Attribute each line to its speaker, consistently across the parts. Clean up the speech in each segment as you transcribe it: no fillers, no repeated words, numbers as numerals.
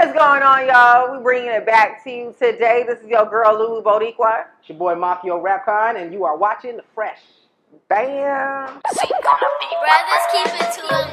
Speaker 1: What's going on, y'all? We bringing it back to you today. This is your girl, LuLu Boricua.
Speaker 2: It's your boy, Mafiyo and you are watching The Fresh.
Speaker 1: Bam!
Speaker 3: Brothers, keep it to a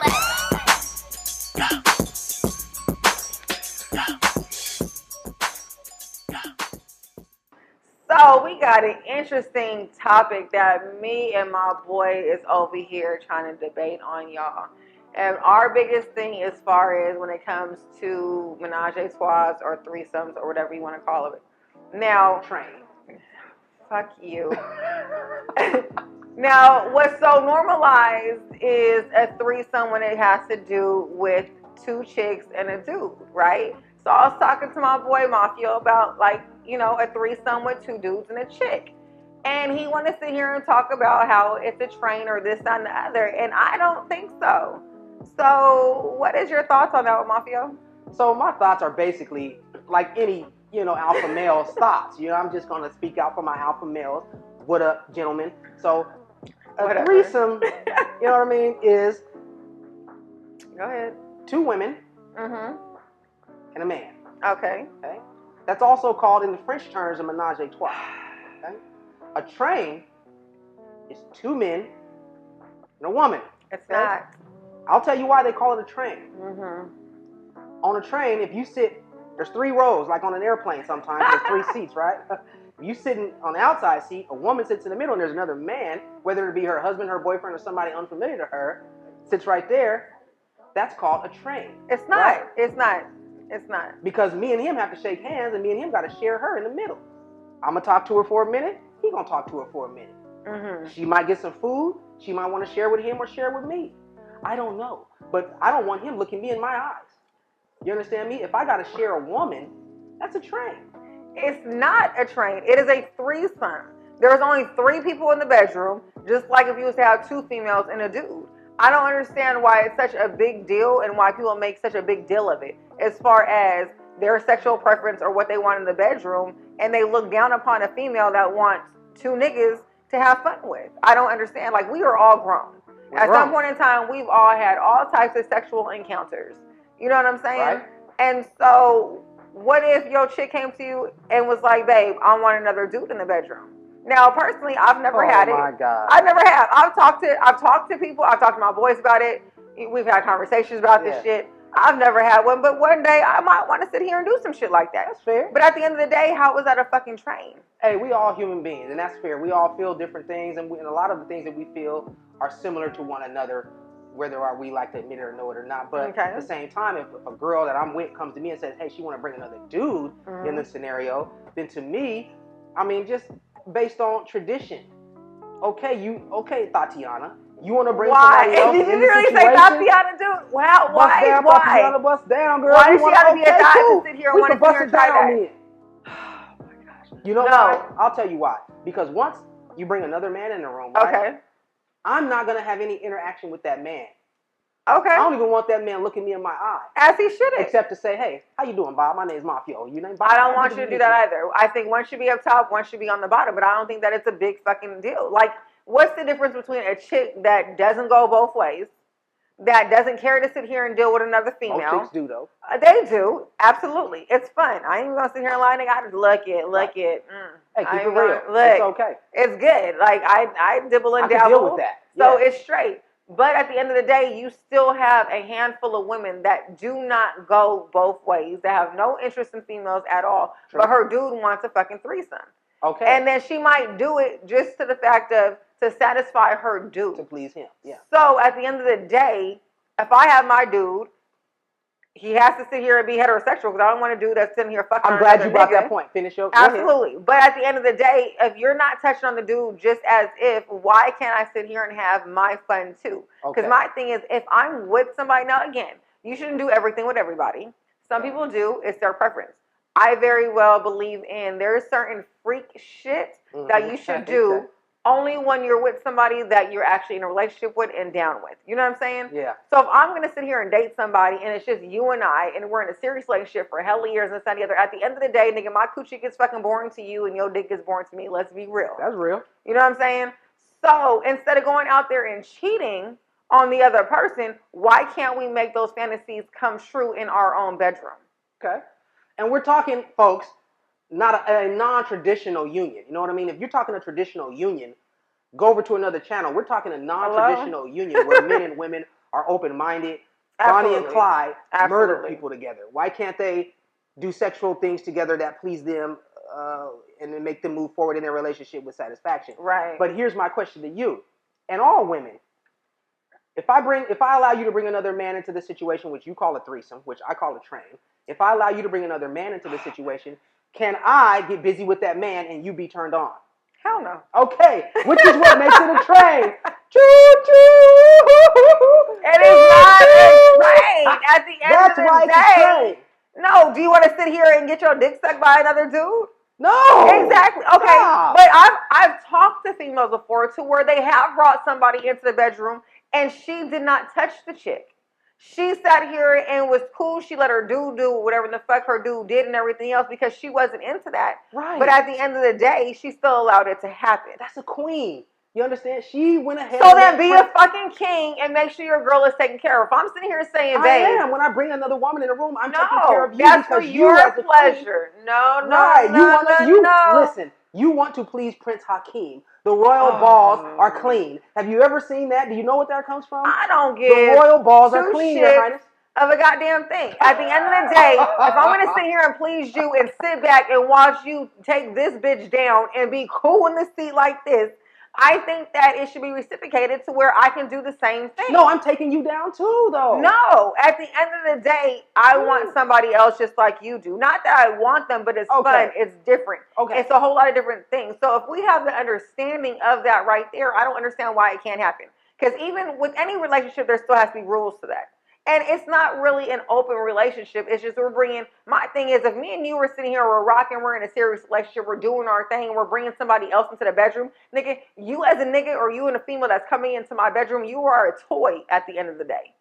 Speaker 1: So, we got an interesting topic that me and my boy is over here trying to debate on, y'all. And our biggest thing as far as when it comes to menage a trois or threesomes or whatever you want to call it. Now, fuck you. Now, what's so normalized is a threesome when it has to do with two chicks and a dude, right? So I was talking to my boy Mafiyo about, like, you know, a threesome with two dudes and a chick. And he wanted to sit here and talk about how it's a train or this, that, and the other. And I don't think so. So what is your thoughts on that, Mafiyo?
Speaker 2: So my thoughts are basically like any, alpha male's thoughts. I'm just going to speak out for my alpha males. What up, gentlemen? So a threesome, you know what I mean, is
Speaker 1: Go ahead.
Speaker 2: two women
Speaker 1: Mm-hmm.
Speaker 2: and a man.
Speaker 1: Okay.
Speaker 2: That's also called in the French terms a menage a trois. Okay? A train is two men and a woman.
Speaker 1: It's not.
Speaker 2: I'll tell you why they call it a train.
Speaker 1: Mm-hmm.
Speaker 2: On a train, if you sit, there's three rows, like on an airplane sometimes, there's three seats, right? You sitting on the outside seat, a woman sits in the middle, and there's another man, whether it be her husband, her boyfriend, or somebody unfamiliar to her, sits right there. That's called a train.
Speaker 1: It's not.
Speaker 2: Right?
Speaker 1: It's not. It's not.
Speaker 2: Because me and him have to shake hands, and me and him got to share her in the middle. I'm going to talk to her for a minute. He going to talk to her for a minute.
Speaker 1: Mm-hmm.
Speaker 2: She might get some food. She might want to share with him or share with me. I don't know. But I don't want him looking me in my eyes. You understand me? If I got to share a woman, that's a train.
Speaker 1: It's not a train. It is a threesome. There's only three people in the bedroom, just like if you was to have two females and a dude. I don't understand why it's such a big deal and why people make such a big deal of it as far as their sexual preference or what they want in the bedroom, and they look down upon a female that wants two niggas to have fun with. I don't understand. Like, we are all grown. At some point in time, we've all had all types of sexual encounters. You know what I'm saying?
Speaker 2: Right.
Speaker 1: And so, what if your chick came to you and was like, babe, I want another dude in the bedroom? Now, personally, I've never had it.
Speaker 2: Oh, my God.
Speaker 1: I never have. I've talked to people. I've talked to my boys about it. We've had conversations about this shit. I've never had one, but one day I might want to sit here and do some shit like that.
Speaker 2: That's fair.
Speaker 1: But at the end of the day, how was that a fucking train?
Speaker 2: Hey, we all human beings, and that's fair. We all feel different things, and a lot of the things that we feel are similar to one another, whether we like to admit it or know it or not. But at the same time, if a girl that I'm with comes to me and says, hey, she want to bring another dude in the scenario, then to me, I mean, just based on tradition. Okay, Tatiana. You want to bring somebody else
Speaker 1: Did
Speaker 2: in
Speaker 1: you
Speaker 2: the
Speaker 1: really
Speaker 2: situation?
Speaker 1: say Tatiana, dude? Wow,
Speaker 2: Bust down,
Speaker 1: why?
Speaker 2: Tatiana, bust down, girl.
Speaker 1: Why does she gotta be a guy to sit here and want to sit here and try that?
Speaker 2: Then. Oh my gosh. You know why? I'll tell you why. Because once you bring another man in the room, right? I'm not gonna have any interaction with that man.
Speaker 1: Okay.
Speaker 2: I don't even want that man looking me in my eye.
Speaker 1: As he shouldn't.
Speaker 2: Except to say, hey, how you doing, Bob? My name's Mafiyo. You name Bob?
Speaker 1: I don't want you to do that either. I think one should be up top, one should be on the bottom, but I don't think that it's a big fucking deal. Like, what's the difference between a chick that doesn't go both ways, that doesn't care to sit here and deal with another female?
Speaker 2: Most chicks do, though.
Speaker 1: They do. Absolutely. It's fun. I ain't even going to sit here and lie. I just look it.
Speaker 2: Hey, keep it real. It's okay.
Speaker 1: It's good. Like, I dibble and
Speaker 2: I can
Speaker 1: dabble.
Speaker 2: deal with that.
Speaker 1: So it's straight. But at the end of the day, you still have a handful of women that do not go both ways, that have no interest in females at all.
Speaker 2: True.
Speaker 1: But her dude wants a fucking threesome.
Speaker 2: Okay.
Speaker 1: And then she might do it just to the fact of to satisfy her dude.
Speaker 2: To please him. Yeah.
Speaker 1: So at the end of the day, if I have my dude, he has to sit here and be heterosexual because I don't want a dude that's sitting here fucking.
Speaker 2: I'm glad you brought that point. Finish your.
Speaker 1: Absolutely. But at the end of the day, if you're not touching on the dude just as if, why can't I sit here and have my fun too? Because my thing is, if I'm with somebody, now again, you shouldn't do everything with everybody. Some people do. It's their preference. I very well believe in there's certain freak shit that you should do only when you're with somebody that you're actually in a relationship with and down with. You know what I'm saying?
Speaker 2: Yeah.
Speaker 1: So if I'm going to sit here and date somebody and it's just you and I and we're in a serious relationship for hell of years and this and the other, at the end of the day, nigga, my coochie gets fucking boring to you and your dick gets boring to me. Let's be real.
Speaker 2: That's real.
Speaker 1: You know what I'm saying? So instead of going out there and cheating on the other person, why can't we make those fantasies come true in our own bedroom?
Speaker 2: Okay. And we're talking, folks, not a non-traditional union. You know what I mean? If you're talking a traditional union, go over to another channel. We're talking a non-traditional union where men and women are open-minded. Bonnie and Clyde murder people together. Why can't they do sexual things together that please them and then make them move forward in their relationship with satisfaction?
Speaker 1: Right.
Speaker 2: But here's my question to you and all women. If I allow you to bring another man into the situation, which you call a threesome, which I call a train, if I allow you to bring another man into the situation, can I get busy with that man and you be turned on?
Speaker 1: Hell no.
Speaker 2: Okay, which is what makes it a train. Choo-choo!
Speaker 1: It is not a train. At the end of the day, no. Do you want to sit here and get your dick sucked by another dude?
Speaker 2: No.
Speaker 1: Exactly. Okay. Stop. But I've talked to females before to where they have brought somebody into the bedroom and she did not touch the chick. She sat here and was cool. She let her dude do whatever the fuck her dude did and everything else because she wasn't into that.
Speaker 2: Right.
Speaker 1: But at the end of the day, she still allowed it to happen.
Speaker 2: That's a queen. You understand? She went ahead.
Speaker 1: So then be a fucking king and make sure your girl is taken care of. If I'm sitting here saying, babe.
Speaker 2: I am. When I bring another woman in the room, I'm taking care of you because
Speaker 1: for your pleasure. No.
Speaker 2: Listen, you want to please Prince Hakeem. The royal balls are clean. Have you ever seen that? Do you know what that comes from?
Speaker 1: I don't give
Speaker 2: the royal balls are clean, Your Highness.
Speaker 1: Of a goddamn thing. At the end of the day, if I'm going to sit here and please you and sit back and watch you take this bitch down and be cool in the seat like this, I think that it should be reciprocated to where I can do the same thing.
Speaker 2: No, I'm taking you down too, though.
Speaker 1: No, at the end of the day, I want somebody else just like you do. Not that I want them, but it's fun. It's different. Okay. It's a whole lot of different things. So if we have the understanding of that right there, I don't understand why it can't happen. Because even with any relationship, there still has to be rules to that. And it's not really an open relationship. It's just we're bringing, my thing is, if me and you were sitting here, we're rocking, we're in a serious relationship, we're doing our thing, and we're bringing somebody else into the bedroom, nigga, you as a nigga or you and a female that's coming into my bedroom, you are a toy at the end of the day.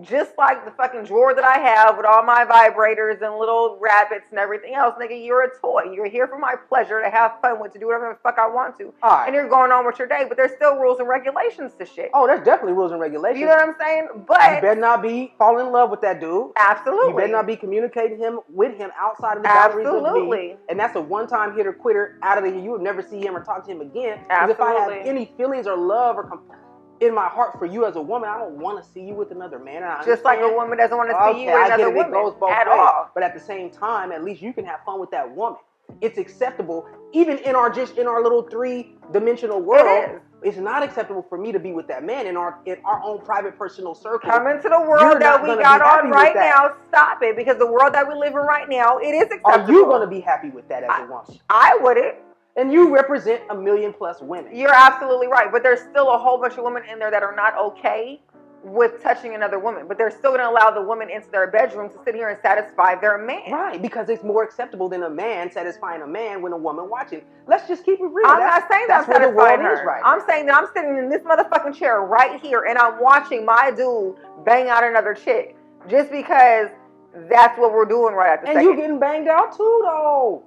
Speaker 1: Just like the fucking drawer that I have with all my vibrators and little rabbits and everything else, nigga, you're a toy. You're here for my pleasure to have fun with, to do whatever the fuck I want to. Right. And you're going on with your day, but there's still rules and regulations to shit.
Speaker 2: Oh, there's definitely rules and regulations.
Speaker 1: You know what I'm saying? But
Speaker 2: you better not be falling in love with that dude.
Speaker 1: Absolutely.
Speaker 2: You better not be communicating with him outside of the boundaries of me. And that's a one-time hitter quitter out of the you would never see him or talk to him again. Because if I have any feelings or love or in my heart for you as a woman, I don't want to see you with another man.
Speaker 1: Just like a woman doesn't want to see you with another woman. It goes both ways. All.
Speaker 2: But at the same time, at least you can have fun with that woman. It's acceptable, even in our little 3-dimensional world. It's not acceptable for me to be with that man in our own private personal circle.
Speaker 1: Come into the world that we got on right now. Stop it, because the world that we live in right now, it is acceptable.
Speaker 2: Are you going to be happy with that as a woman?
Speaker 1: I wouldn't.
Speaker 2: And you represent 1 million+ women.
Speaker 1: You're absolutely right. But there's still a whole bunch of women in there that are not okay with touching another woman. But they're still going to allow the woman into their bedroom to sit here and satisfy their man.
Speaker 2: Right, because it's more acceptable than a man satisfying a man when a woman watching. Let's just keep it real.
Speaker 1: I'm not saying that's where the world is right. I'm saying that I'm sitting in this motherfucking chair right here and I'm watching my dude bang out another chick. Just because that's what we're doing right at the second.
Speaker 2: And you getting banged out too, though.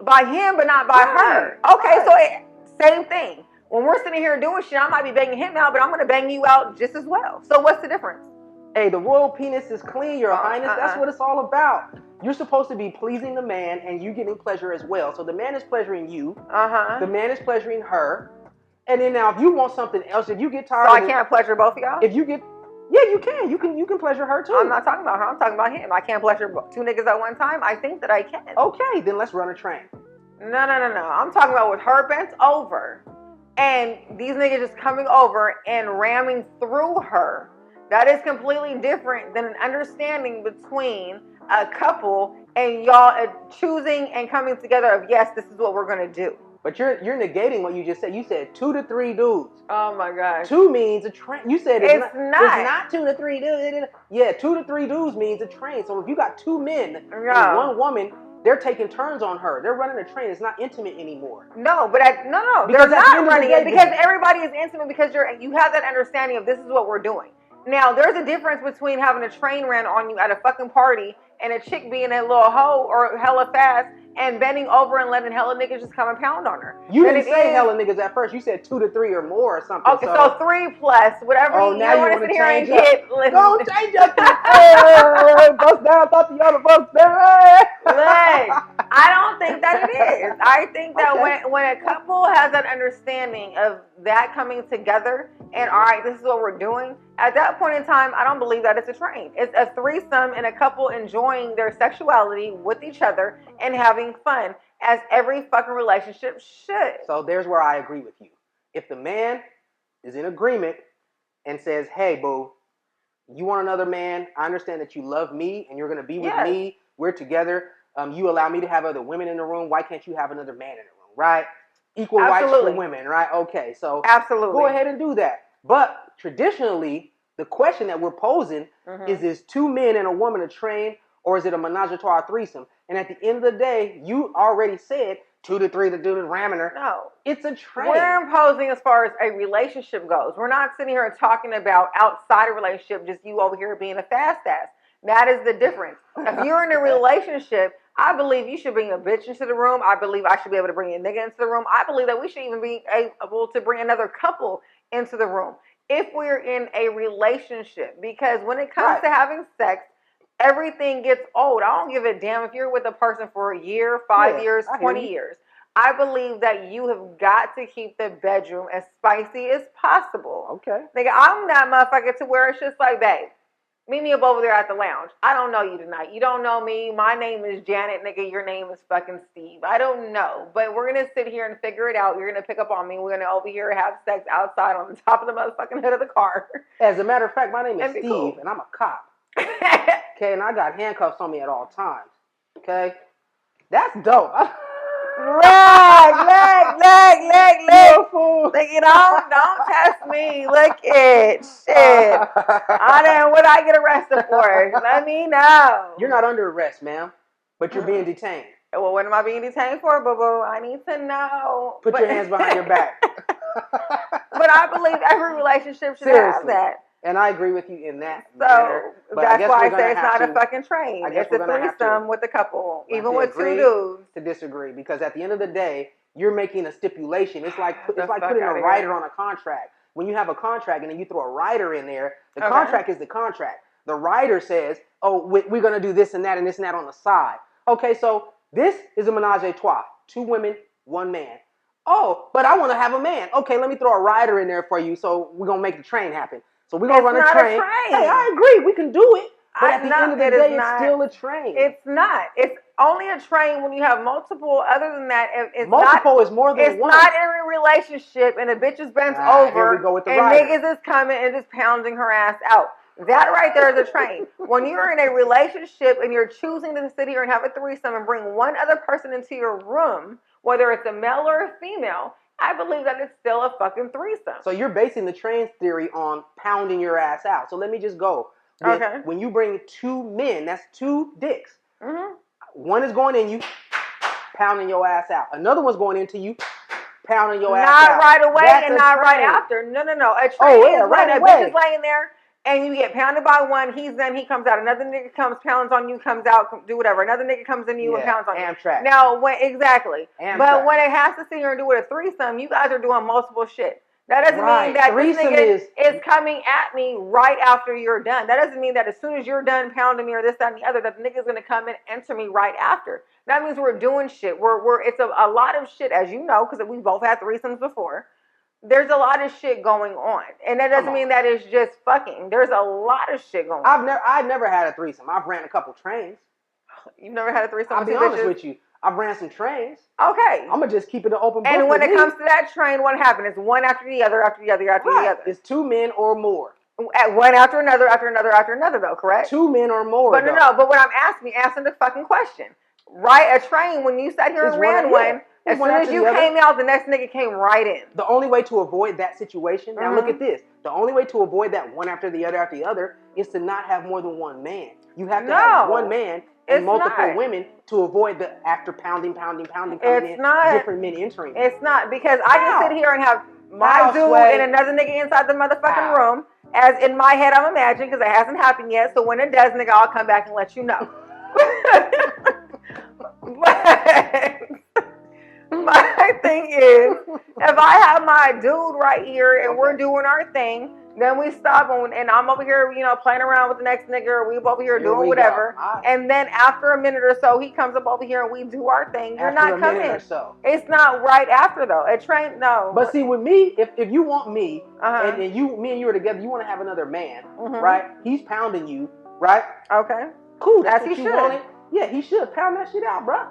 Speaker 1: By him, but not by her. Okay, so same thing. When we're sitting here doing shit, I might be banging him out, but I'm going to bang you out just as well. So what's the difference?
Speaker 2: Hey, the royal penis is clean, Your Highness. That's what it's all about. You're supposed to be pleasing the man and you getting pleasure as well. So the man is pleasuring you. The man is pleasuring her. And then now if you want something else, if you get tired
Speaker 1: I can't pleasure both of y'all?
Speaker 2: If you get... Yeah, you can. You can pleasure her too.
Speaker 1: I'm not talking about her. I'm talking about him. I can't pleasure 2 niggas at one time. I think that I can.
Speaker 2: Okay, then let's run a train.
Speaker 1: No. I'm talking about with her bent over and these niggas just coming over and ramming through her. That is completely different than an understanding between a couple and y'all choosing and coming together of, yes, this is what we're going to do.
Speaker 2: But you're negating what you just said. You said 2 to 3 dudes.
Speaker 1: Oh my gosh.
Speaker 2: 2 means a train. You said it's not.
Speaker 1: It's
Speaker 2: not 2 to 3 dudes. Yeah, 2 to 3 dudes means a train. So if you got 2 men and 1 woman, they're taking turns on her. They're running a train. It's not intimate anymore.
Speaker 1: No, but no. They're not running it because everybody is intimate because you have that understanding of this is what we're doing. Now, there's a difference between having a train ran on you at a fucking party and a chick being a little hoe or hella fast and bending over and letting hella niggas just come and pound on her.
Speaker 2: You didn't say hella niggas at first. You said 2 to 3 or more or something.
Speaker 1: Okay, so 3 plus whatever.
Speaker 2: Oh,
Speaker 1: you
Speaker 2: now you
Speaker 1: want to sit here and get.
Speaker 2: Don't change up. Bust down, thought the other bust down.
Speaker 1: Look, I don't think that it is. I think that when a couple has that understanding of that coming together and all right, this is what we're doing. At that point in time, I don't believe that it's a train. It's a threesome and a couple enjoying their sexuality with each other and having fun, as every fucking relationship should.
Speaker 2: So there's where I agree with you. If the man is in agreement and says, hey, boo, you want another man? I understand that you love me and you're going to be with me. We're together. You allow me to have other women in the room. Why can't you have another man in the room, right? Equal rights for women, right? Okay, so go ahead and do that. But traditionally, the question that we're posing is 2 men and a woman a train, or is it a menage a trois threesome? And at the end of the day, you already said 2 to 3 to do the ramming her.
Speaker 1: No.
Speaker 2: It's a train.
Speaker 1: We're imposing as far as a relationship goes. We're not sitting here and talking about outside a relationship, just you over here being a fast ass. That is the difference. If you're in a relationship, I believe you should bring a bitch into the room. I believe I should be able to bring a nigga into the room. I believe that we should even be able to bring another couple into the room if we're in a relationship. Because when it comes to having sex, everything gets old. I don't give a damn if you're with a person for a year, 5 years, 20 years. I believe that you have got to keep the bedroom as spicy as possible.
Speaker 2: Okay.
Speaker 1: Nigga, I'm that motherfucker to where it's just like, babe, meet me up over there at the lounge. I don't know you tonight. You don't know me. My name is Janet, nigga. Your name is fucking Steve. I don't know. But we're going to sit here and figure it out. You're going to pick up on me. We're going to over here have sex outside on the top of the motherfucking hood of the car.
Speaker 2: As a matter of fact, my name is Steve, and I'm a cop. Okay, and I got handcuffs on me at all times. Okay? That's dope.
Speaker 1: Leg. Like, don't test me. Look it. Shit. What I get arrested for? Let me know.
Speaker 2: You're not under arrest, ma'am, but you're being detained.
Speaker 1: Well, what am I being detained for, boo-boo? I need to know.
Speaker 2: Put your hands behind your back.
Speaker 1: But I believe every relationship should have that.
Speaker 2: And I agree with you in that.
Speaker 1: So that's why I say it's not a fucking train. It's a threesome with a couple, even with 2 dudes.
Speaker 2: To disagree, because at the end of the day, you're making a stipulation. It's like putting a rider on a contract. When you have a contract and then you throw a rider in there, the contract is the contract. The rider says, oh, we're going to do this and that and this and that on the side. Okay, so this is a menage a trois. 2 women, 1 man. Oh, but I want to have a man. Okay, let me throw a rider in there for you, so we're going to make the train happen. So we're going to run a train. Hey, I agree. We can do it. But at the end of the day, it's still a train.
Speaker 1: It's not. It's only a train when you have multiple. Other than that, it's
Speaker 2: multiple is more than one.
Speaker 1: It's not in a relationship and a bitch is bent over and niggas is coming and just pounding her ass out. That right there is a train. When you're in a relationship and you're choosing to sit here and have a threesome and bring one other person into your room, whether it's a male or a female, I believe that it's still a fucking threesome.
Speaker 2: So you're basing the train theory on pounding your ass out. So let me just go. When you bring 2 men, that's 2 dicks. Mm-hmm. One is going in you, pounding your ass out. Another one's going into you, pounding your ass out.
Speaker 1: Not right away and not right after. No. A train is when a bitch is laying there and you get pounded by one, he's done, he comes out. Another nigga comes, pounds on you, comes out, do whatever. Another nigga comes in you and pounds on you.
Speaker 2: Amtrak.
Speaker 1: Now, but when it has to sit here and do with a threesome, you guys are doing multiple shit. That doesn't mean that this nigga is coming at me right after you're done. That doesn't mean that as soon as you're done pounding me or this, that, and the other, that the nigga's going to come and enter me right after. That means we're doing shit. It's a lot of shit, as you know, because we both had threesomes before. There's a lot of shit going on. And that doesn't mean that it's just fucking. There's a lot of shit going on.
Speaker 2: I've never had a threesome. I've ran a couple trains.
Speaker 1: You've never had a threesome?
Speaker 2: I'll be honest with you. I've ran some trains.
Speaker 1: Okay.
Speaker 2: I'm going to just keep it an open book.
Speaker 1: And when it comes to that train, what happens? It's one after the other, after the other, after the other.
Speaker 2: It's 2 men or more.
Speaker 1: One after another, though, correct?
Speaker 2: 2 men or more.
Speaker 1: But no, but what I'm asking the fucking question. Right? A train, when you sat here and ran one, as soon as you came out, the next nigga came right in.
Speaker 2: The only way to avoid that situation, now look at this. The only way to avoid that one after the other is to not have more than 1 man. You have to have 1 man and multiple women to avoid the after pounding coming in, different men entering.
Speaker 1: It's not, because I can sit here and have my dude and another nigga inside the motherfucking room, as in my head I'm imagining, because it hasn't happened yet. So when it does, nigga, I'll come back and let you know. my thing is, if I have my dude right here and we're doing our thing, then we stop and I'm over here, playing around with the next nigga, or we over here doing whatever. And then after a minute or so, he comes up over here and we do our thing. You're not coming. Minute or so. It's not right after though. No.
Speaker 2: But see, with me, if you want me, and me and you are together, you want to have another man, right? He's pounding you, right?
Speaker 1: Okay.
Speaker 2: Cool. That's what you wanted. Yeah, he should pound that shit out, bro.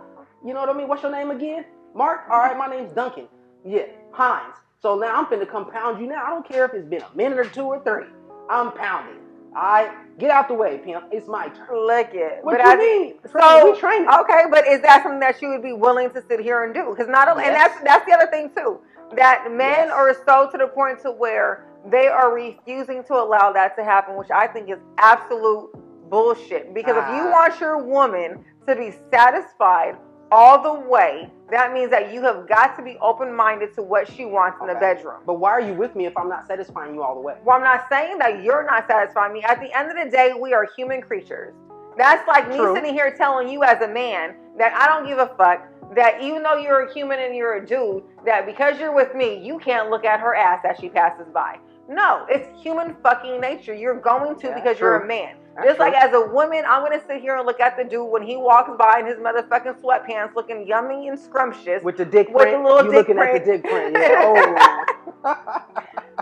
Speaker 2: You know what I mean? What's your name again? Mark? All right, my name's Duncan. Yeah, Hines. So now I'm finna come pound you now. I don't care if it's been a minute or 2 or 3. I'm pounding. All right? Get out the way, pimp. It's my turn.
Speaker 1: Lick it.
Speaker 2: What you mean? We training.
Speaker 1: Okay, but is that something that you would be willing to sit here and do? Because not only, and that's the other thing too, that men are so to the point to where they are refusing to allow that to happen, which I think is absolute bullshit. Because if you want your woman to be satisfied all the way, that means that you have got to be open-minded to what she wants in the bedroom.
Speaker 2: But why are you with me if I'm not satisfying you all the way?
Speaker 1: Well, I'm not saying that you're not satisfying me. At the end of the day, we are human creatures. That's like me sitting here telling you as a man that I don't give a fuck, that even though you're a human and you're a dude, that because you're with me, you can't look at her ass as she passes by. No, it's human fucking nature. You're going to because you're a man. Just like as a woman, I'm going to sit here and look at the dude when he walks by in his motherfucking sweatpants looking yummy and scrumptious.
Speaker 2: With the dick print. With the little dick print. At the dick print. Yeah.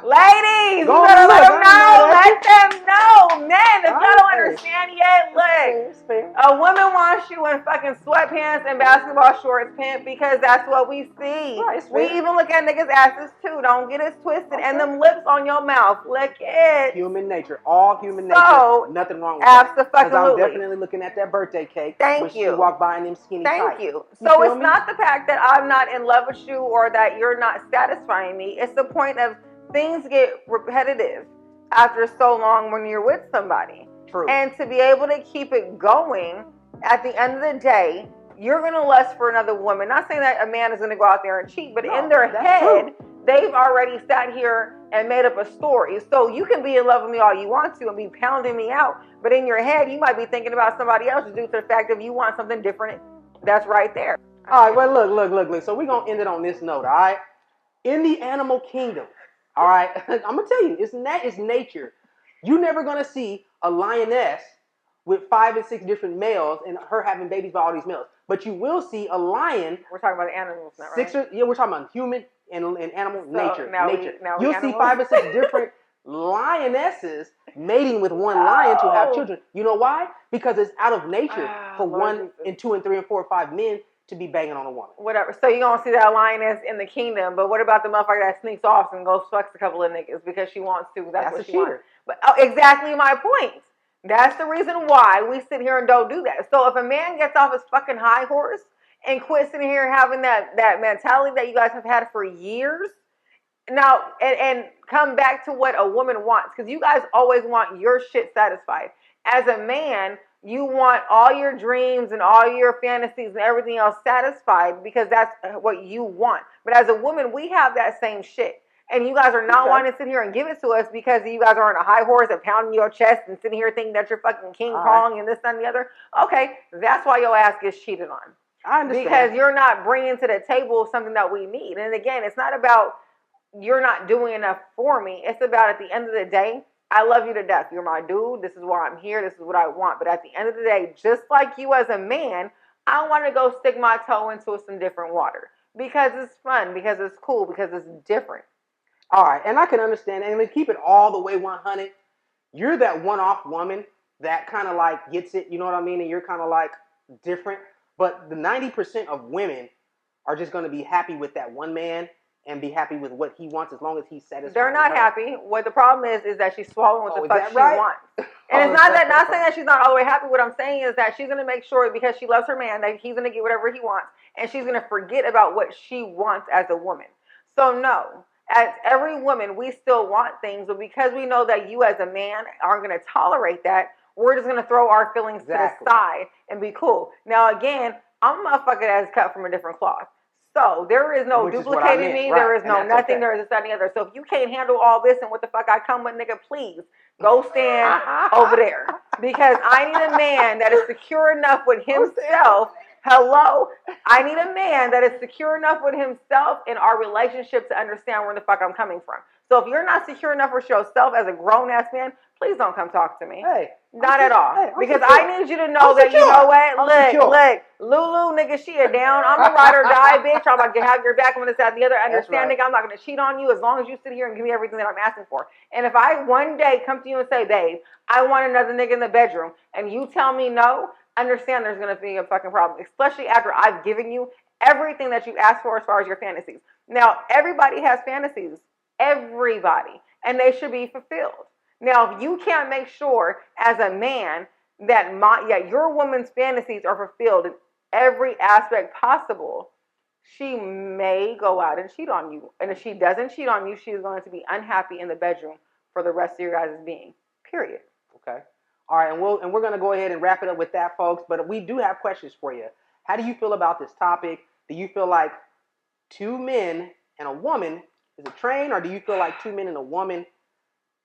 Speaker 1: Ladies, you better let them know. Let them know. Men, if y'all don't understand yet, look. A woman wants you in fucking sweatpants and basketball shorts, pimp, because that's what we see. We even look at niggas' asses too. Don't get us twisted. And them lips on your mouth. Lick it.
Speaker 2: Human nature. All human nature. Nothing wrong with that.
Speaker 1: Absolutely.
Speaker 2: I'm definitely looking at that birthday cake.
Speaker 1: Thank you.
Speaker 2: When she walk by in them skinny tights.
Speaker 1: Thank you. So it's not the fact that I'm not in love with you or that you're not satisfying me. It's the point of things get repetitive after so long when you're with somebody.
Speaker 2: True.
Speaker 1: And to be able to keep it going, at the end of the day, you're going to lust for another woman. Not saying that a man is going to go out there and cheat, but in their head, they've already sat here and made up a story. So you can be in love with me all you want to and be pounding me out, but in your head, you might be thinking about somebody else due to the fact that you want something different that's right there.
Speaker 2: All right, well, look. So we're going to end it on this note, all right? In the animal kingdom, all right, I'm going to tell you, it's nature. You're never going to see a lioness with 5 and 6 different males and her having babies by all these males. But you will see a lion.
Speaker 1: We're talking about animals now, right?
Speaker 2: We're talking about human and animal nature. You'll see 5 or 6 different lionesses mating with one lion to have children. You know why? Because it's out of nature for 1 and 2 and 3 and 4 or 5 men to be banging on a woman.
Speaker 1: Whatever. So you're going to see that lioness in the kingdom, but what about the motherfucker that sneaks off and goes fucks a couple of niggas because she wants to? That's what she wants. But exactly my point. That's the reason why we sit here and don't do that. So if a man gets off his fucking high horse and quits sitting here having that mentality that you guys have had for years, now, and come back to what a woman wants, because you guys always want your shit satisfied. As a man, you want all your dreams and all your fantasies and everything else satisfied because that's what you want. But as a woman, we have that same shit. And you guys are not wanting to sit here and give it to us because you guys are on a high horse and pounding your chest and sitting here thinking that you're fucking King Kong and this and the other. Okay, that's why your ass gets cheated on.
Speaker 2: I understand.
Speaker 1: Because you're not bringing to the table something that we need. And again, it's not about you're not doing enough for me. It's about at the end of the day, I love you to death. You're my dude. This is why I'm here. This is what I want. But at the end of the day, just like you as a man, I want to go stick my toe into some different water because it's fun, because it's cool, because it's different.
Speaker 2: All right, and I can understand, and to keep it all the way 100, you're that one-off woman that kind of like gets it, you know what I mean? And you're kind of like different. But the 90% of women are just going to be happy with that one man and be happy with what he wants as long as he's satisfied.
Speaker 1: They're not happy. What the problem is that she's swallowing what the fuck she wants. And it's not saying that she's not all the way happy. What I'm saying is that she's going to make sure, because she loves her man, that he's going to get whatever he wants. And she's going to forget about what she wants as a woman. So no. As every woman, we still want things, but because we know that you as a man aren't going to tolerate that, we're just going to throw our feelings to the side and be cool. Now, again, I'm a motherfucker that is cut from a different cloth. So there is no duplicating me. Right. There is no nothing. Okay. There is this, that, and the other. So if you can't handle all this and what the fuck I come with, nigga, please go stand over there. Because I need a man that is secure enough with himself Hello? I need a man that is secure enough with himself in our relationship to understand where the fuck I'm coming from. So if you're not secure enough with yourself as a grown-ass man, please don't come talk to me.
Speaker 2: Hey.
Speaker 1: Not at all. Because I need you to know that, you know what? Look, Lulu, nigga, she a down. I'm a ride or die, bitch. I'm going to have your back. I'm going to have the other understanding. Right. I'm not going to cheat on you as long as you sit here and give me everything that I'm asking for. And if I one day come to you and say, babe, I want another nigga in the bedroom, and you tell me no, understand there's going to be a fucking problem, especially after I've given you everything that you asked for as far as your fantasies. Now, everybody has fantasies. Everybody. And they should be fulfilled. Now, if you can't make sure as a man that your woman's fantasies are fulfilled in every aspect possible, she may go out and cheat on you. And if she doesn't cheat on you, she's going to be unhappy in the bedroom for the rest of your guys' being. Period.
Speaker 2: Okay. All right, and we're going to go ahead and wrap it up with that, folks. But we do have questions for you. How do you feel about this topic? Do you feel like 2 men and a woman is a train, or do you feel like 2 men and a woman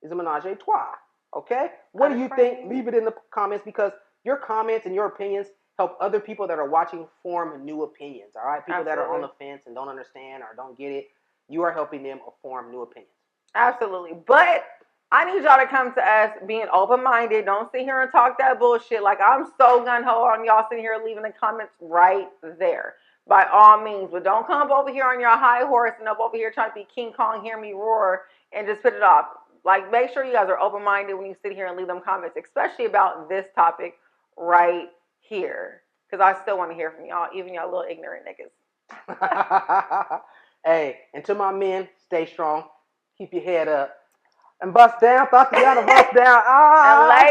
Speaker 2: is a menage a trois? Okay? What do you think? Leave it in the comments, because your comments and your opinions help other people that are watching form new opinions. All right? People that are on the fence and don't understand or don't get it, you are helping them form new opinions.
Speaker 1: Absolutely. But I need y'all to come to us being open-minded. Don't sit here and talk that bullshit. Like, I'm so gung-ho on y'all sitting here leaving the comments right there. By all means. But don't come up over here on your high horse and up over here trying to be King Kong, hear me roar, and just put it off. Like, make sure you guys are open-minded when you sit here and leave them comments, especially about this topic right here. Because I still want to hear from y'all, even y'all little ignorant niggas.
Speaker 2: Hey, and to my men, stay strong. Keep your head up. And bust down. Thought you gotta bust down.
Speaker 1: And ladies,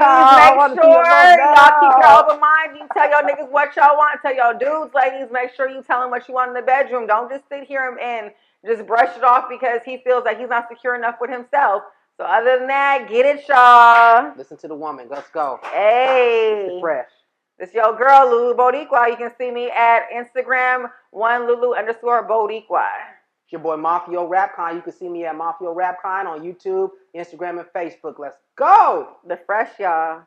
Speaker 1: make sure y'all keep your open mind. You tell y'all niggas what y'all want. Tell y'all dudes, ladies, make sure you tell him what you want in the bedroom. Don't just sit here and just brush it off because he feels like he's not secure enough with himself. So other than that, get it, y'all.
Speaker 2: Listen to the woman. Let's go.
Speaker 1: Hey.
Speaker 2: Fresh.
Speaker 1: This your girl, Lulu Boricua. You can see me at Instagram, @1Lulu_Boricua.
Speaker 2: It's your boy Mafiyo Rapcon. You can see me at Mafiyo Rapcon on YouTube, Instagram, and Facebook. Let's go.
Speaker 1: The fresh, y'all.